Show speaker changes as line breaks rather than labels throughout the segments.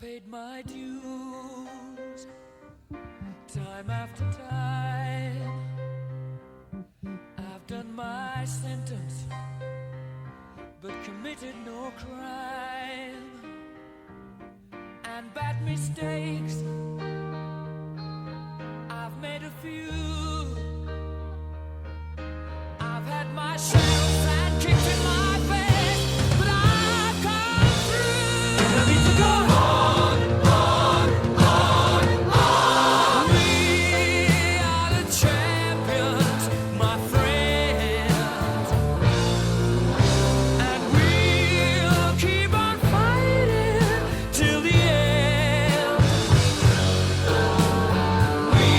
paid my dues time after time. I've done my sentence, but committed no crime. And bad mistakes, I've made a few. I've had my shells and kicked in my face, but I've come through. I need to go on, on, on, on. We are the champions, my friends, and we'll keep on fighting till the end. We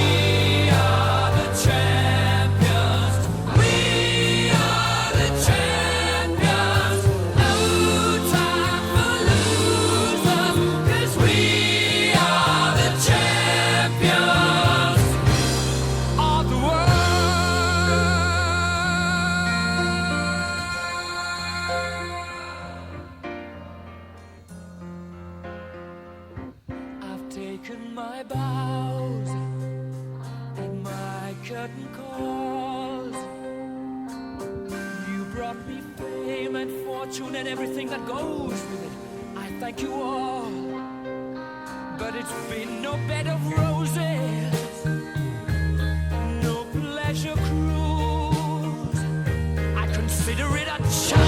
are the champions. We are the champions. No time for losers, 'cause we are the champions of the world. I've taken my bows and my curtain calls. You brought me fame and fortune and everything that goes with it. I thank you all, but it's been no bed of roses, no pleasure cruise. I consider it a challenge.